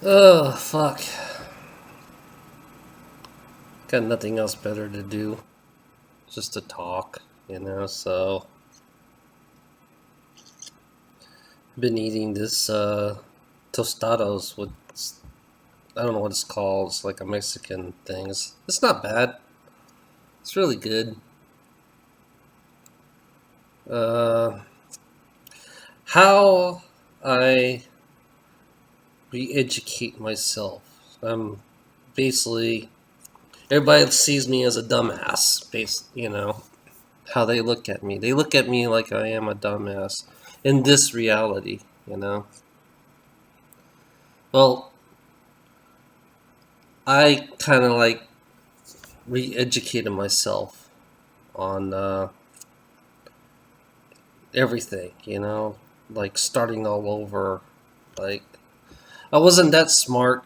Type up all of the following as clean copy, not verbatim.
Oh, fuck. Got nothing else better to do. Just to talk. So, been eating this tostados with, I don't know what it's called. It's like a Mexican thing. It's not bad. It's really good. Uh, how I re educate myself. I'm basically, everybody sees me as a dumbass, how they look at me. They look at me like I am a dumbass in this reality. Well, I kind of like re-educated myself on everything, like starting all over. Like I wasn't that smart.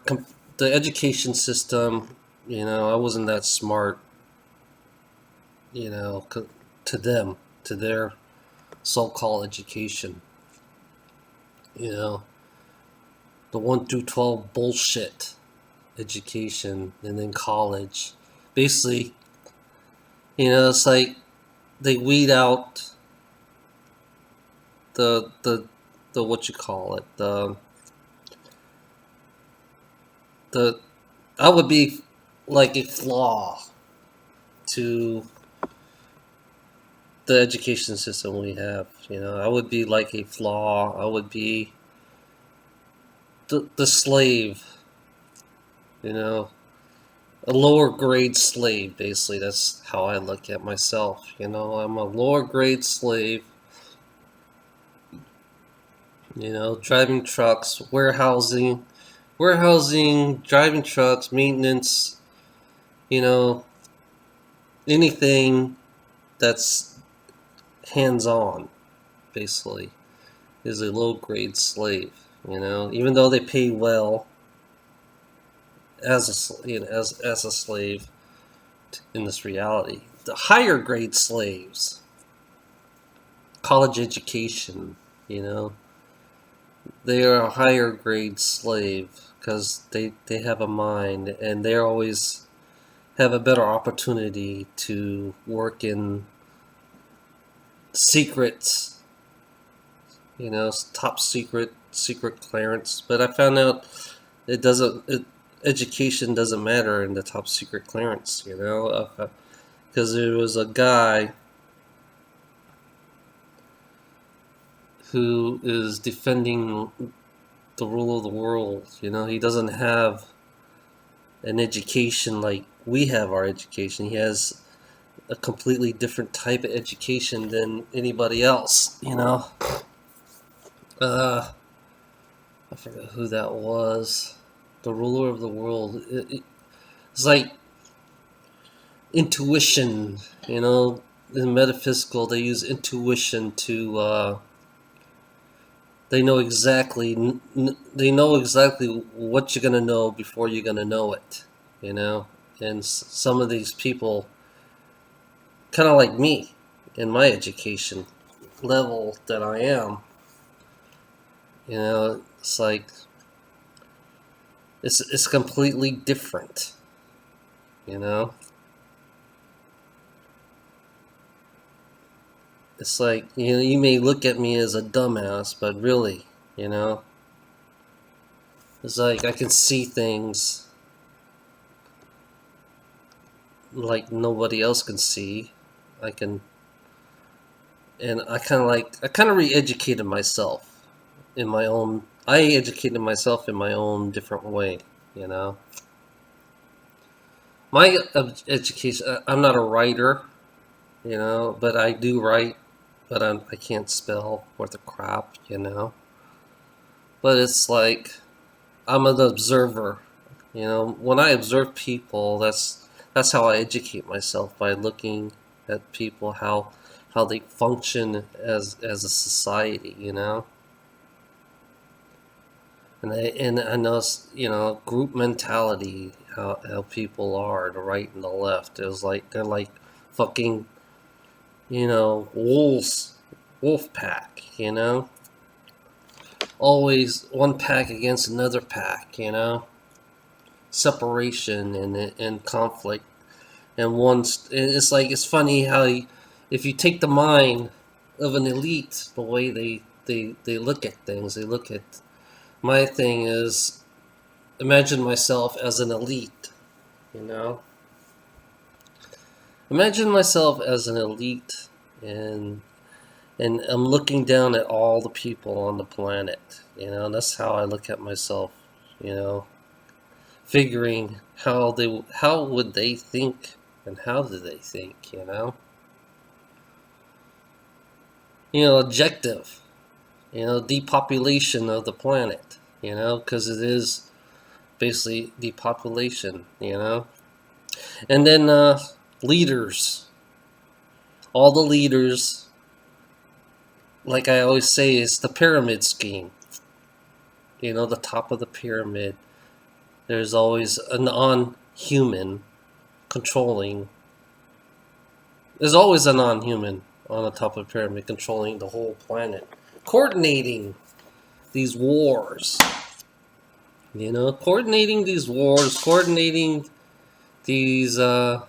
The education system, I wasn't that smart, to them, to their so-called education. You know, the 1 through 12 bullshit education, and then college. Basically, it's like they weed out the what you call it the I would be like a flaw to the education system we have. I would be like a flaw. I would be the slave. You know, a lower grade slave. Basically, that's how I look at myself. I'm a lower grade slave. Driving trucks, warehousing, driving trucks, maintenance. You know, anything that's hands on, basically, is a low grade slave. Even though they pay well as a slave in this reality, the higher grade slaves, college education, you know, they are a higher grade slave because they have a mind and they always have a better opportunity to work in secrets, top secret clearance. But I found out it doesn't. Education doesn't matter in the top secret clearance. Because there was a guy who is defending the rule of the world. He doesn't have an education like we have our education. He has a completely different type of education than anybody else. Uh, I forgot who that was. The ruler of the world. It's like intuition. In metaphysical, they use intuition to. They know exactly what you're gonna know before you're gonna know it. You know, and some of these people, kind of like me, in my education level that I am. It's like it's completely different. You know, it's like you may look at me as a dumbass, but really, you know, it's like I can see things like nobody else can see. I can, and I kind of re-educated myself in my own. I educated myself in my own different way. You know, my education. I'm not a writer. But I do write, but I can't spell worth a crap. But it's like I'm an observer. When I observe people, that's how I educate myself, by looking at people, how they function as a society. And I know, group mentality, how people are, the right and the left. It was like they're like fucking, wolves, wolf pack. always one pack against another pack, you know, separation and conflict. And it's like, it's funny how if you take the mind of an elite, the way they look at things, they look at, my thing is, imagine myself as an elite, you know. Imagine myself as an elite, and I'm looking down at all the people on the planet, you know. And that's how I look at myself, you know, figuring how would they think, and how do they think, you know. Objective, depopulation of the planet, because it is basically depopulation, and then leaders, all the leaders, like I always say, is the pyramid scheme. The top of the pyramid, there's always a non-human controlling. There's always a non-human on the top of the pyramid controlling the whole planet, coordinating these wars. Coordinating these wars, coordinating these. Yeah,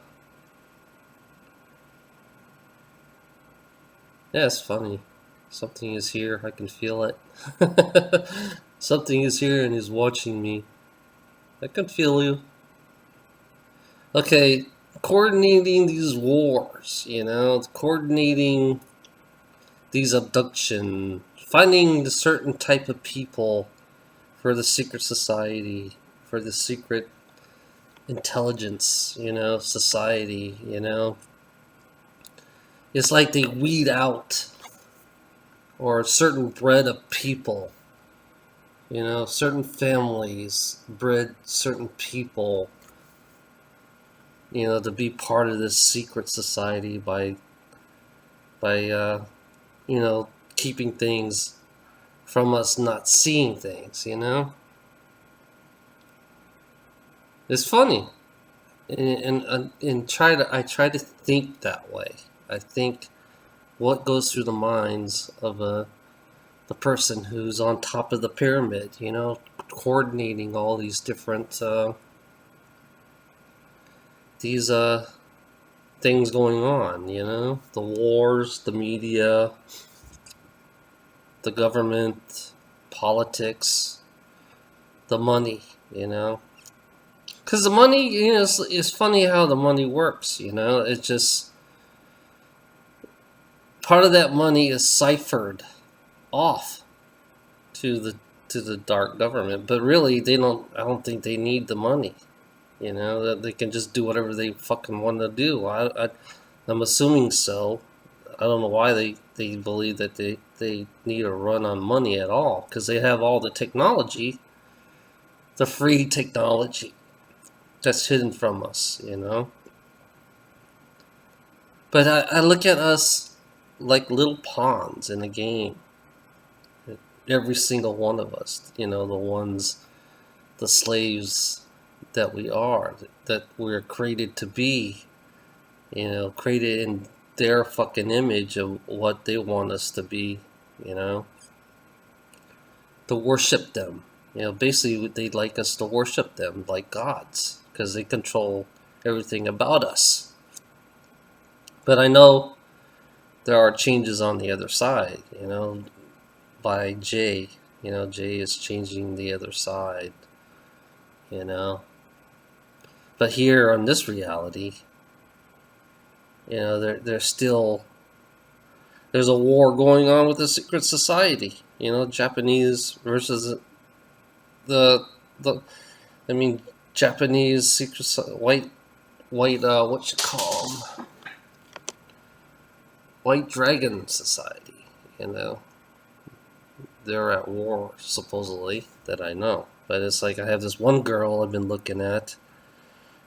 it's funny. Something is here. I can feel it. Something is here and is watching me. I can feel you. Okay, coordinating these wars, coordinating these abduction, finding the certain type of people for the secret society, for the secret intelligence, society, It's like they weed out, or a certain breed of people, certain families bred certain people, to be part of this secret society by keeping things from us, not seeing things, It's funny. And I try to think that way. I think what goes through the minds of the person who's on top of the pyramid, coordinating all these different these things going on, the wars, the media, the government, politics, the money, because the money, it's funny how the money works, It's just part of that money is ciphered off to the dark government, but really I don't think they need the money, that they can just do whatever they fucking want to do. I'm assuming so. I don't know why they believe that they need a run on money at all, because they have all the technology, the free technology that's hidden from us, But I look at us like little pawns in a game. Every single one of us, the slaves that we are, that we're created to be, created in their fucking image of what they want us to be, to worship them. Basically they'd like us to worship them like gods, because they control everything about us. But I know there are changes on the other side, by Jay. Jay is changing the other side, But here on this reality, there's a war going on with the secret society, Japanese versus Japanese secret white what you call them, White Dragon Society, they're at war supposedly, that I know. But it's like, I have this one girl I've been looking at.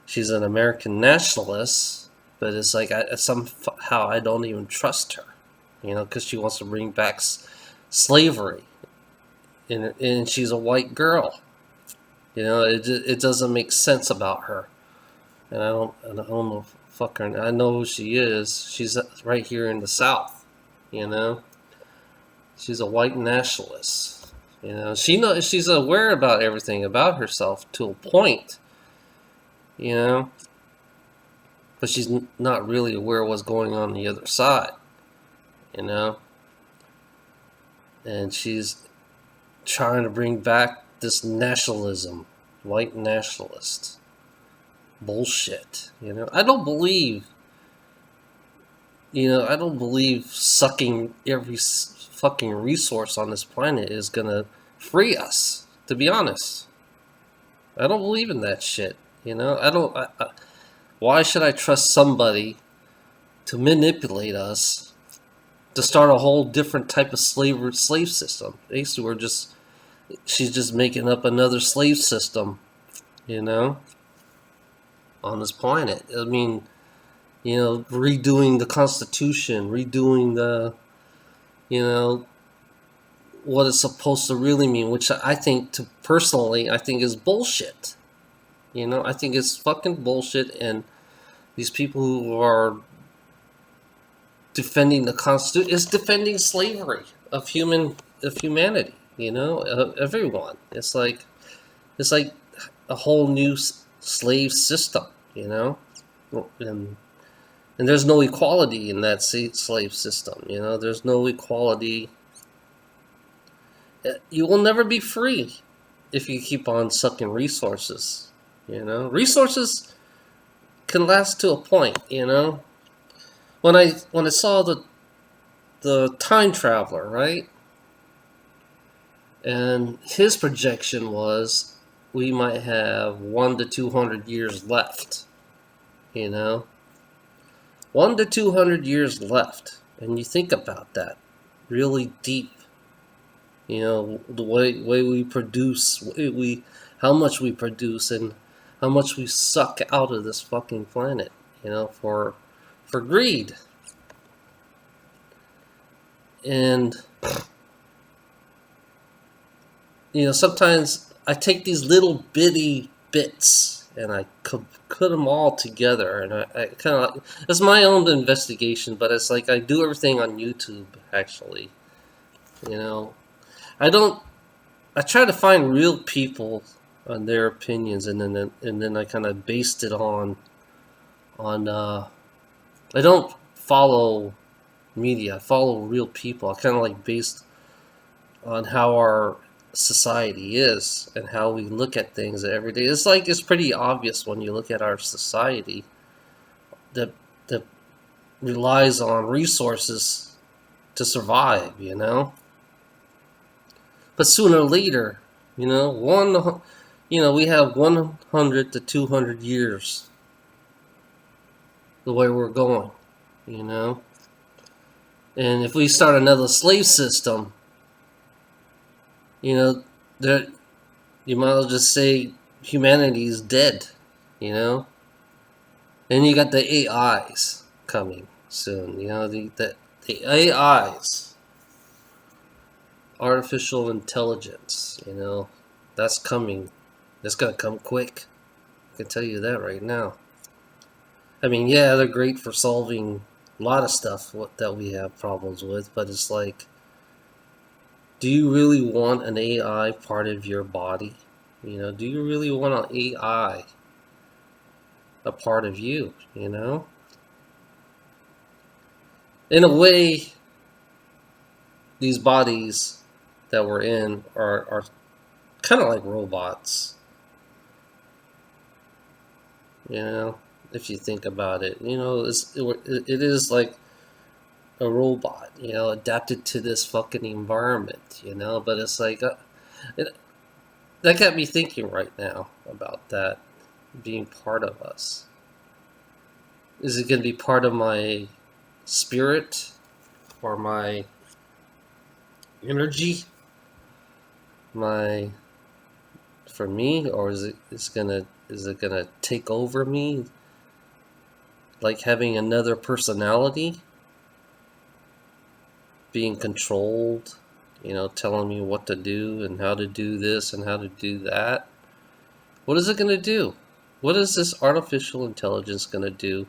She's an American nationalist, but it's like somehow I don't even trust her, because she wants to bring back slavery, and she's a white girl. It doesn't make sense about her, and I don't know, fuck her. I know who she is. She's right here in the South, She's a white nationalist, You know, she's aware about everything about herself to a point. You know, but she's not really aware of what's going on the other side. You know, and she's trying to bring back this nationalism, white nationalist bullshit. You know, I don't believe sucking every fucking resource on this planet is gonna free us. To be honest, I don't believe in that shit. You know, I don't. Why should I trust somebody to manipulate us to start a whole different type of slave system? Basically, she's just making up another slave system. You know, on this planet. I mean, you know, redoing the Constitution, redoing the, you know, what it's supposed to really mean, which I think, personally, I think is bullshit. You know, I think it's fucking bullshit, and these people who are defending the Constitution is defending slavery of humanity. You know, of everyone. It's like a whole new slave system. You know, and there's no equality in that slave system. You know, there's no equality. You will never be free if you keep on sucking resources. You know, resources can last to a point. You know, when I saw the time traveler, right, and his projection was we might have 100 to 200 years left. You know, 100 to 200 years left, and you think about that really deep. You know, the way we produce, how much we produce, and how much we suck out of this fucking planet. You know, for greed. And you know, sometimes I take these little bitty bits and I put them all together, and I kind of like, it's my own investigation, but it's like I do everything on YouTube, actually. You know, I try to find real people and their opinions, and then I kind of based it on I don't follow media. I follow real people. I kind of like based on how our society is and how we look at things every day. It's like it's pretty obvious when you look at our society that relies on resources to survive, you know. But sooner or later, you know, we have 100 to 200 years the way we're going, you know. And if we start another slave system, you know, you might as well just say humanity is dead, you know. And you got the AIs coming soon, you know, the AIs, artificial intelligence, you know, that's coming. It's gonna come quick. I can tell you that right now. I mean, yeah, they're great for solving a lot of stuff that we have problems with, but it's like, do you really want an AI part of your body? You know, do you really want an AI a part of you, you know? In a way, these bodies that we're in are kind of like robots. You know, if you think about it, you know, it is like a robot, you know, adapted to this fucking environment, you know. But it's like that got me thinking right now about that being part of us. Is it going to be part of my spirit or my energy, for me, or is it gonna take over me, like having another personality, being controlled, you know, telling me what to do and how to do this and how to do that? What is it gonna do? What is this artificial intelligence gonna do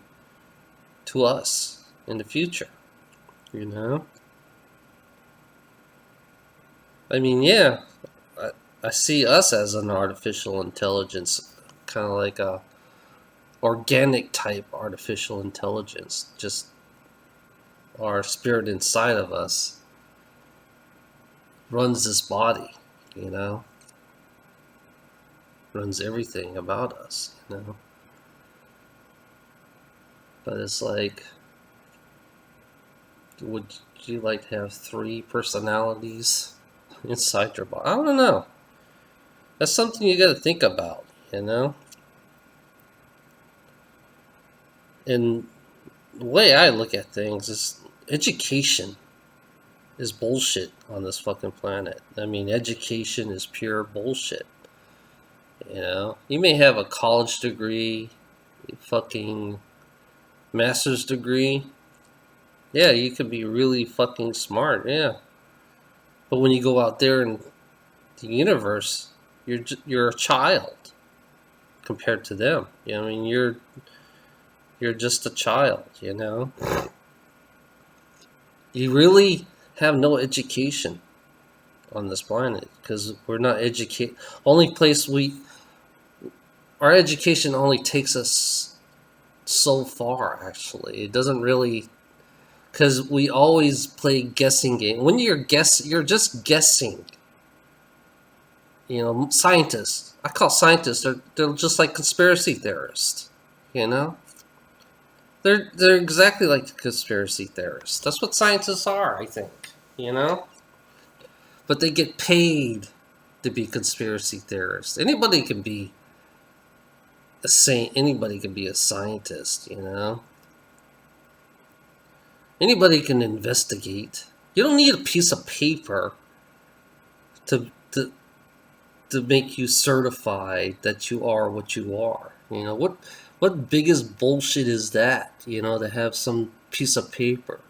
to us in the future? You know? I mean, yeah, I see us as an artificial intelligence, kind of like a organic type artificial intelligence. Just our spirit inside of us runs this body, you know, runs everything about us, you know. But it's like, would you like to have 3 personalities inside your body? I don't know. That's something you got to think about, you know. And the way I look at things is education is bullshit on this fucking planet. I mean, education is pure bullshit. You know, you may have a college degree, a fucking master's degree. Yeah, you could be really fucking smart. Yeah, but when you go out there in the universe, you're a child compared to them. You know, I mean, you're just a child. You know, you really have no education on this planet because we're not educated. Only place our education only takes us so far. Actually, it doesn't really, because we always play guessing game. When you're just guessing. You know, scientists. I call scientists. They're just like conspiracy theorists. You know, they're exactly like conspiracy theorists. That's what scientists are, I think. You know, but they get paid to be conspiracy theorists. Anybody can be a saint. Anybody can be a scientist. You know, anybody can investigate. You don't need a piece of paper to make you certified that you are what you are. You know, what biggest bullshit is that? You know, to have some piece of paper.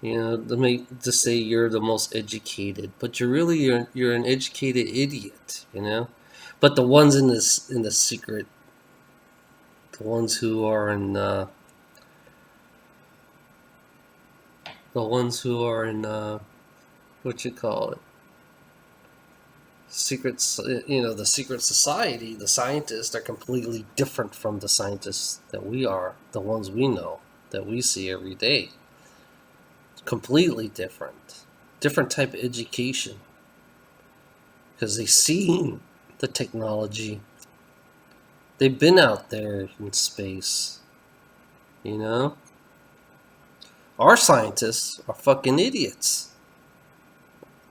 You know, to say you're the most educated, but you're an educated idiot. You know, but the ones in the secret, the ones who are in what you call it, secrets, you know, the secret society, the scientists are completely different from the scientists that we are, the ones we know, that we see every day. Completely different type of education, because they've seen the technology. They've been out there in space, you know. Our scientists are fucking idiots.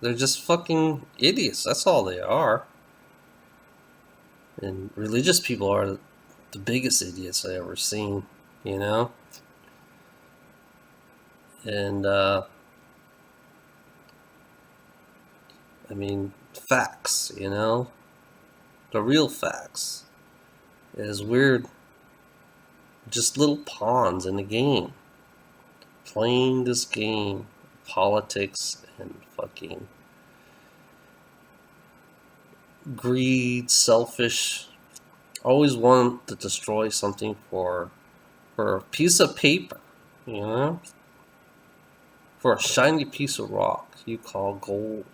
They're just fucking idiots. That's all they are. And religious people are the biggest idiots I ever seen, you know? And, I mean, facts, you know? The real facts is we're just little pawns in the game. Playing this game, politics and fucking greed, selfish, always want to destroy something for a piece of paper, you know, for a shiny piece of rock you call gold.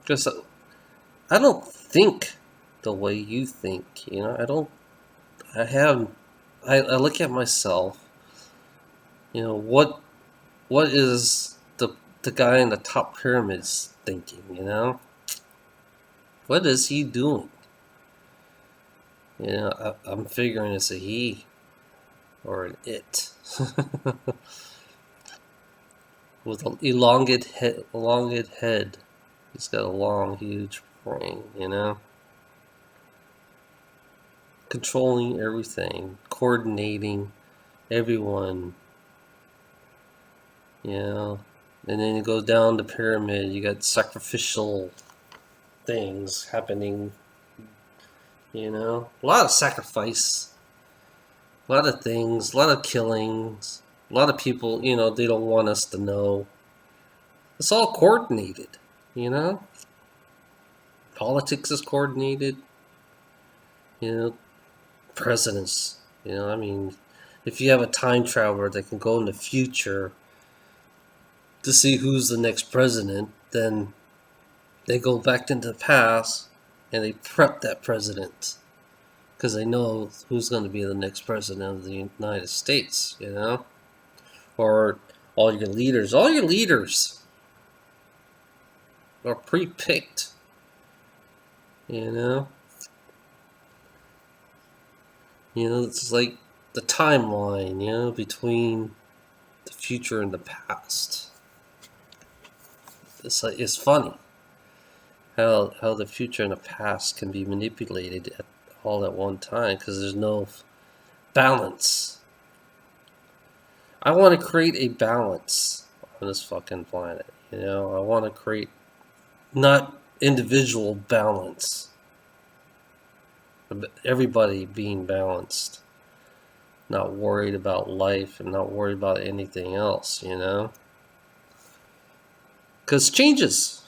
Because I don't think the way you think, you know. I look at myself, you know, what is the guy in the top pyramids thinking, you know? What is he doing? You know, I'm figuring it's a he or an it. With an elongated head. He's got a long, huge brain, you know? Controlling everything, coordinating everyone, you know? And then you go down the pyramid, you got sacrificial things happening, you know? A lot of sacrifice, a lot of things, a lot of killings, a lot of people, you know, they don't want us to know. It's all coordinated, you know? Politics is coordinated, you know? Presidents, you know, I mean, if you have a time traveler that can go in the future to see who's the next president, then they go back into the past and they prep that president because they know who's going to be the next president of the United States, you know? Or all your leaders are pre-picked, you know? You know, it's like the timeline, you know, between the future and the past. It's funny how the future and the past can be manipulated all at one time because there's no balance. I want to create a balance on this fucking planet, you know? I want to create not individual balance, but everybody being balanced, not worried about life and not worried about anything else, you know? Because changes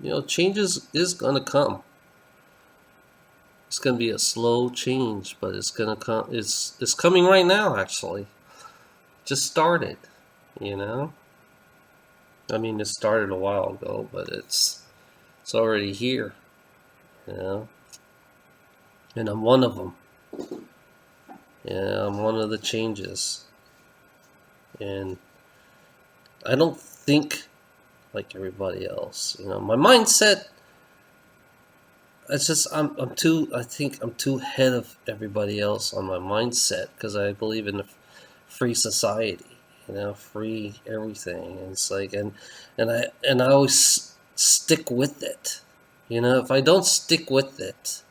is going to come. It's going to be a slow change, but it's going to come. It's coming right now, actually. Just started, you know? I mean, it started a while ago, but it's already here, you know? And I'm one of them. Yeah, I'm one of the changes. And I don't think like everybody else, you know. My mindset, it's just I think I'm too ahead of everybody else on my mindset because I believe in a free society, you know, free everything. And it's like and I always stick with it. You know, if I don't stick with it,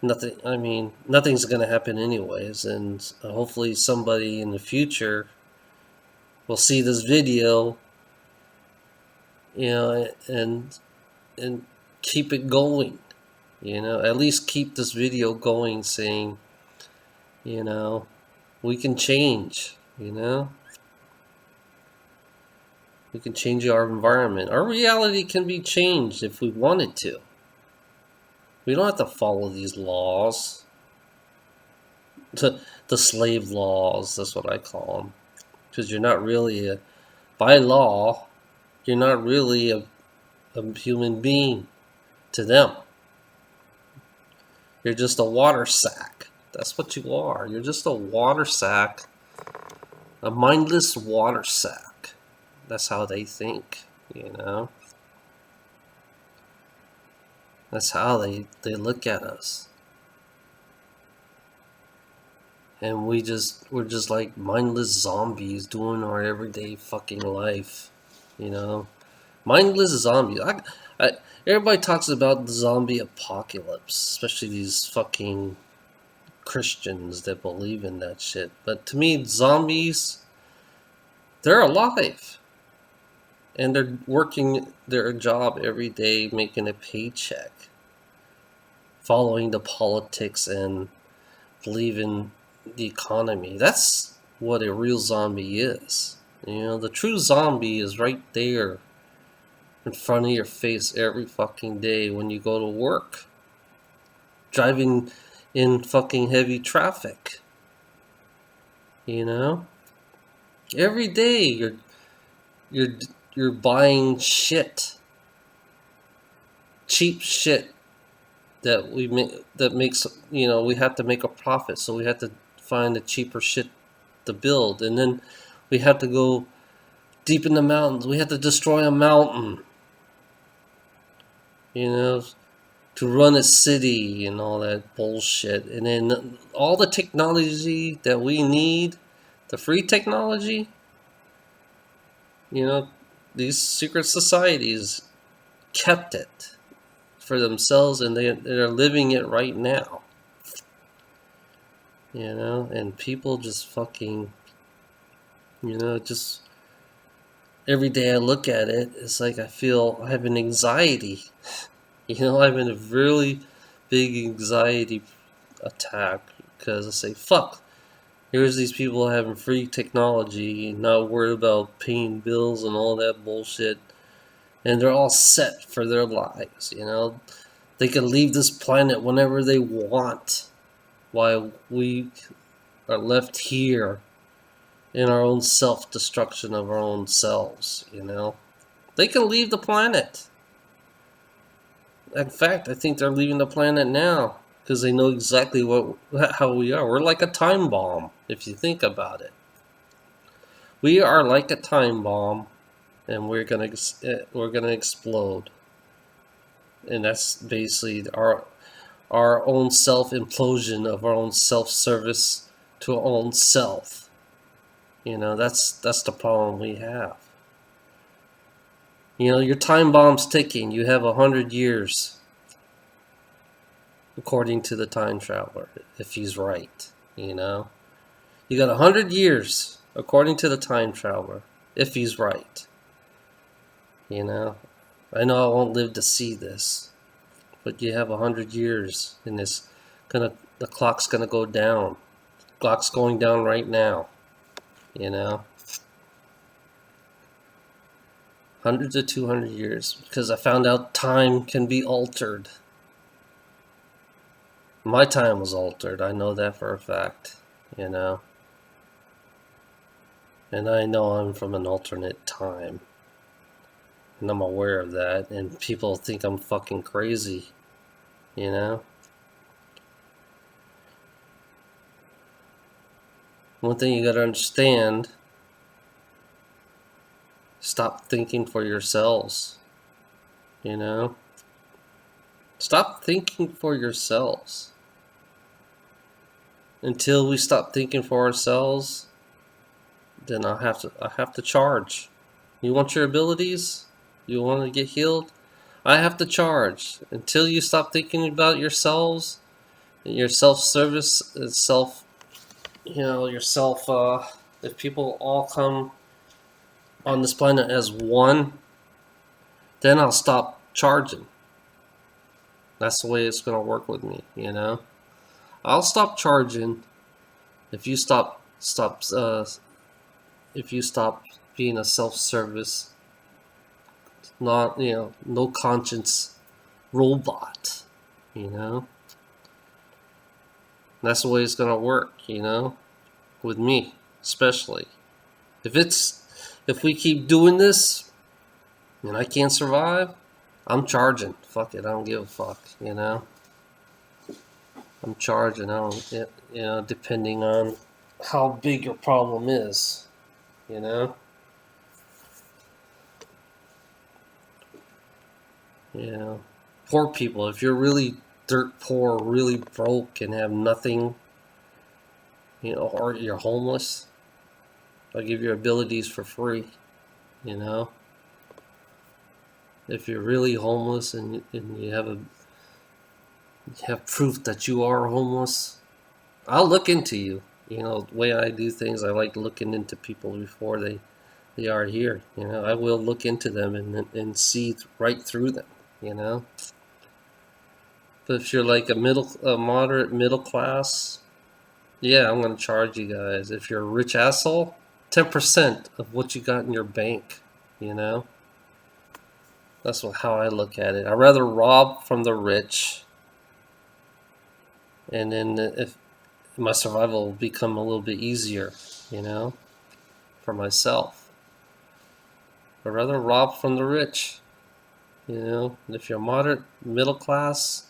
nothing's going to happen anyways, and hopefully somebody in the future will see this video, you know, and keep it going, you know, at least keep this video going saying, you know, we can change, you know, we can change our environment. Our reality can be changed if we wanted to. We don't have to follow these laws. The slave laws, that's what I call them. Because you're not really, by law, you're not really a human being to them. You're just a water sack. That's what you are. You're just a water sack. A mindless water sack. That's how they think, you know? That's how they look at us. And we're just like mindless zombies doing our everyday fucking life, you know? Mindless zombies. Everybody talks about the zombie apocalypse, especially these fucking Christians that believe in that shit. But to me, zombies, they're alive. And they're working their job every day, making a paycheck, following the politics and believing the economy. That's what a real zombie is. You know, the true zombie is right there in front of your face every fucking day when you go to work, driving in fucking heavy traffic. You know, every day you're buying shit, cheap shit that makes, you know, we have to make a profit, so we have to find the cheaper shit to build, and then we have to go deep in the mountains. We have to destroy a mountain, you know, to run a city and all that bullshit. And then all the technology that we need, the free technology, you know, these secret societies kept it for themselves, and they're living it right now. You know, and people just fucking, you know, just every day I look at it, it's like I have an anxiety. You know, I'm in a really big anxiety attack because I say, fuck, here's these people having free technology, not worried about paying bills and all that bullshit, and they're all set for their lives, you know. They can leave this planet whenever they want, while we are left here in our own self-destruction of our own selves, you know. They can leave the planet. In fact, I think they're leaving the planet now because they know exactly how we are. We're like a time bomb, if you think about it. We are like a time bomb, and we're gonna explode. And that's basically our own self implosion of our own self service to our own self. That's the problem we have. Your time bomb's ticking. You have 100 years, according to the time traveler, if he's right. You got 100 years, according to the time traveler, if he's right. I know I won't live to see this, but you have 100 years, and the clock's gonna go down. The clock's going down right now. 100 to 200 years, because I found out time can be altered. My time was altered. I know that for a fact. And I know I'm from an alternate time. And I'm aware of that. And people think I'm fucking crazy. One thing you gotta understand, stop thinking for yourselves. Stop thinking for yourselves. Until we stop thinking for ourselves, then I have to charge. You want your abilities? You want to get healed? I have to charge. Until you stop thinking about yourselves, your self-service, if people all come on this planet as one, then I'll stop charging. That's the way it's going to work with me, I'll stop charging if you stop being a self-service, not no conscience robot. That's the way it's gonna work. With me especially. If we keep doing this and I can't survive, I'm charging. Fuck it, I don't give a fuck. I'm charging. I don't, depending on how big your problem is, Poor people, if you're really dirt poor, really broke and have nothing, or you're homeless, I'll give you abilities for free, If you're really homeless and you have proof that you are homeless, I'll look into you. The way I do things, I like looking into people before they are here. I will look into them and see right through them. But if you're like a moderate middle class, yeah, I'm gonna charge you guys. If you're a rich asshole, 10% of what you got in your bank. That's how I look at it. I'd rather rob from the rich, and then if my survival will become a little bit easier, for myself. I'd rather rob from the rich, If you're moderate, middle class,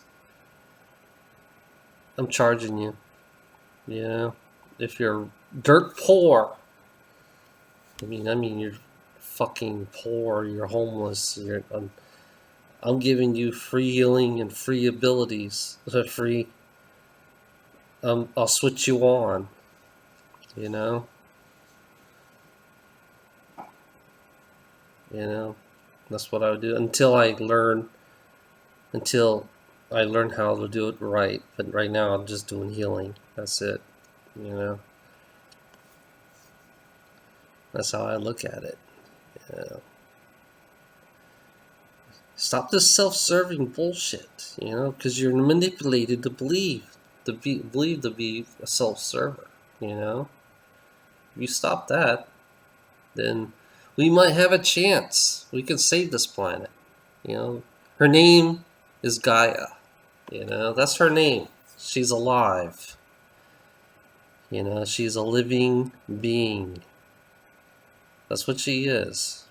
I'm charging you, If you're dirt poor, I mean you're fucking poor, you're homeless, I'm giving you free healing and free abilities, I'll switch you on, That's what I would do until I learn how to do it right. But right now I'm just doing healing. That's it. That's how I look at it. Stop this self-serving bullshit, because you're manipulated to believe to be a self-server, If you stop that, then we might have a chance. We can save this planet. Her name is Gaia. That's her name. She's alive. She's a living being. That's what she is.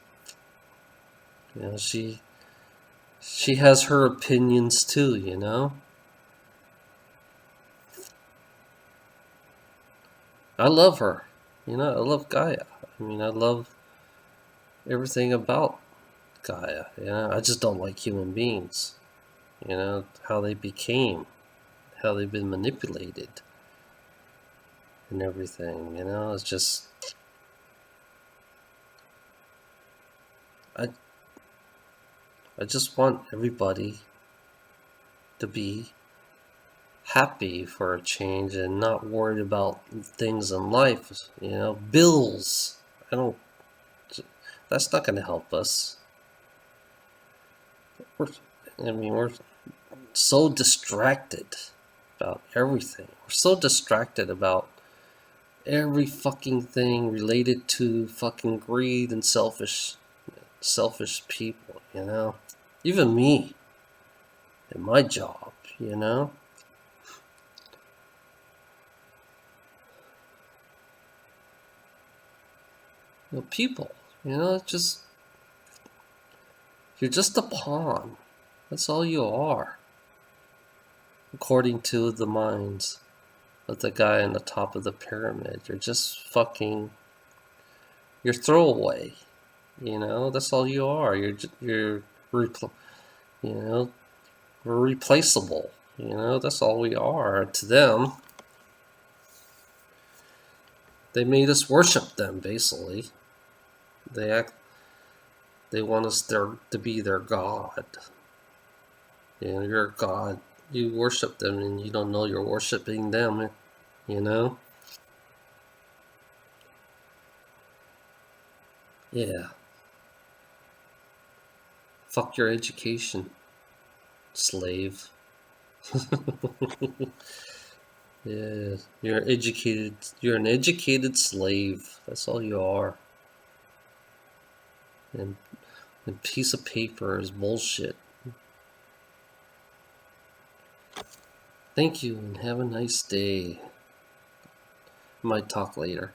You know, she has her opinions too, you know? I love her. You know, I love Gaia. I mean, I love everything about Gaia. You know, I just don't like human beings. You know, how they became, how they've been manipulated and everything. You know, it's just I I just want everybody to be happy for a change and not worried about things in life. You know, bills. I don't. That's not going to help us. We're, I mean, we're so distracted about everything. We're so distracted about every fucking thing related to fucking greed and selfish people, you know? Even me in my job, you know? You know, people, you know, it's just, you're just a pawn. That's all you are, according to the minds of the guy on the top of the pyramid. You're just fucking, you're throwaway, you know? That's all you are. You're, you know, we're replaceable. You know, that's all we are to them. They made us worship them, basically. They want us there to be their god. You know, you're a god. You worship them, and you don't know you're worshiping them. You know. Yeah. Fuck your education, slave. Yeah, you're educated. You're an educated slave. That's all you are. And a piece of paper is bullshit. Thank you and have a nice day. Might talk later.